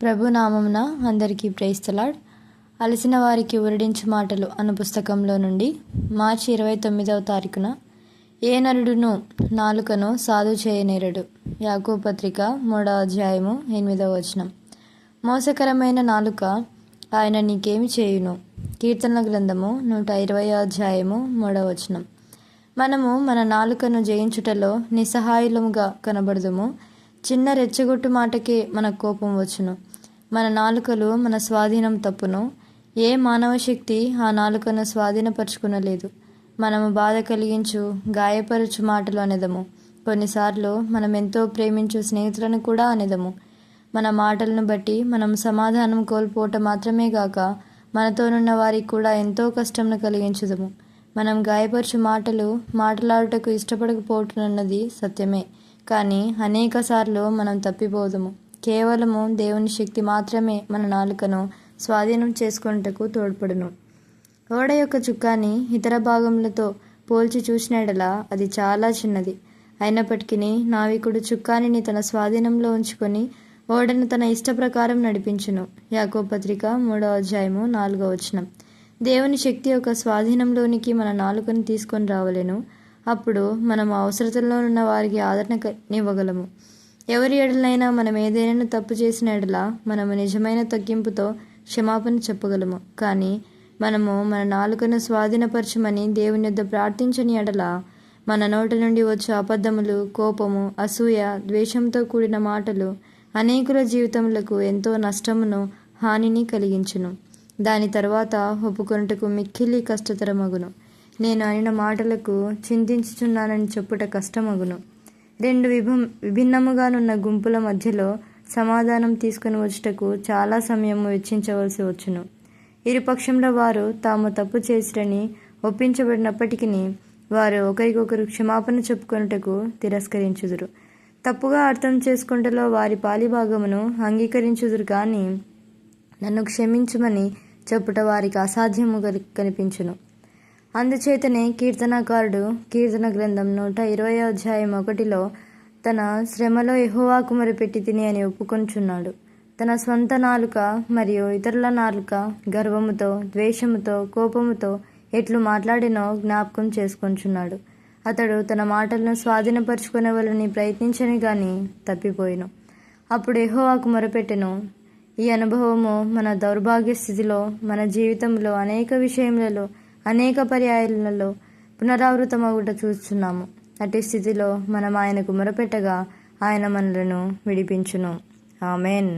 ప్రభు నామమున అందరికీ praise the lord. అలసిన వారికి ఊరడించు మాటలు అను పుస్తకంలో నుండి మార్చి 29వ తారీఖున ఏ నరుడును నాలుకను సాధు చేయనేరడు. యాకోబు పత్రిక 3వ అధ్యాయము 8వ వచనం. మోసకరమైన నాలుక ఆయన నీకేమి చేయును. కీర్తనల గ్రంథము 120వ అధ్యాయము 3వ వచనం. మనము మన నాలుకను జయించుటలో నిస్సహాయులముగా కనబడదుము. చిన్న రెచ్చగొట్టు మాటకే మన కోపం వచ్చును. మన నాలుకలు మన స్వాధీనం తప్పును. ఏ మానవ శక్తి ఆ నాలుకను స్వాధీనపరుచుకునలేదు. మనము బాధ కలిగించు గాయపరచు మాటలు అనేదము. కొన్నిసార్లు మనం ఎంతో ప్రేమించు స్నేహితులను కూడా అనేదము. మన మాటలను బట్టి మనం సమాధానం కోల్పోవటం మాత్రమే గాక మనతోనున్న వారికి కూడా ఎంతో కష్టంను కలిగించుదము. మనం గాయపరచు మాటలు మాట్లాడుటకు ఇష్టపడకపోవటమన్నది సత్యమే. కానీ అనేక సార్లు మనం తప్పిపోదుము. కేవలము దేవుని శక్తి మాత్రమే మన నాలుకను స్వాధీనం చేసుకొనుటకు తోడ్పడును. ఓడ యొక్క చుక్కాని ఇతర భాగములతో పోల్చి చూసినడలా అది చాలా చిన్నది. అయినప్పటికీ నావికుడు చుక్కానిని తన స్వాధీనంలో ఉంచుకొని ఓడను తన ఇష్ట ప్రకారం నడిపించును. యాకోబు పత్రిక 3వ అధ్యాయము 4వ వచనం. దేవుని శక్తి యొక్క స్వాధీనంలోనికి మన నాలుకను తీసుకొని రావలెను. అప్పుడు మనం అవసరతల్లో ఉన్న వారికి ఆదరణనివ్వగలము. ఎవరి ఎడలైనా మనం ఏదైనా తప్పు చేసిన ఎడల మనము నిజమైన తగ్గింపుతో క్షమాపణ చెప్పగలము. కానీ మనము మన నాలుకను స్వాధీనపరచమని దేవుని యొద్ద ప్రార్థించని ఎడల మన నోటి నుండి వచ్చే అబద్ధములు, కోపము, అసూయ, ద్వేషంతో కూడిన మాటలు అనేకుల జీవితములకు ఎంతో నష్టమును, హానిని కలిగించును. దాని తర్వాత ఒప్పుకొనుటకు మిక్కిలి కష్టతరమగును. నేను అనిన మాటలకు చింతించుచున్నానని చెప్పుట కష్టమగును. రెండు విభిన్నముగానున్న గుంపుల మధ్యలో సమాధానం తీసుకుని వచ్చుటకు చాలా సమయం వెచ్చించవలసి వచ్చును. ఇరుపక్షంలో వారు తాము తప్పు చేసిరని ఒప్పించబడినప్పటికీ వారు ఒకరికొకరు క్షమాపణ చెప్పుకొనుటకు తిరస్కరించుదురు. తప్పుగా అర్థం చేసుకుంటలో వారి పాలిభాగమును అంగీకరించుదురు. కానీ నన్ను క్షమించమని చెప్పుట వారికి అసాధ్యము కనిపించును. అందుచేతనే కీర్తనకారుడు కీర్తన గ్రంథం 120వ అధ్యాయం 1లో తన శ్రమలో యెహోవాకు మొరపెట్టి తిని అని ఒప్పుకొనుచున్నాడు. తన స్వంత నాలుక మరియు ఇతరుల నాలుక గర్వముతో, ద్వేషముతో, కోపముతో ఎట్లు మాట్లాడినో జ్ఞాపకం చేసుకొనుచున్నాడు. అతడు తన మాటలను స్వాధీనపరుచుకునేవాళ్ళని ప్రయత్నించని గాని తప్పిపోయిను. అప్పుడు యెహోవాకు మొరపెట్టెను. ఈ అనుభవము మన దౌర్భాగ్య స్థితిలో, మన జీవితంలో అనేక విషయములలో, అనేక పర్యాయాలలో పునరావృతమగుట చూస్తున్నాము. అట్టి స్థితిలో మనం ఆయనకు మొరపెట్టగా ఆయన మనలను విడిపించును. ఆమెన్.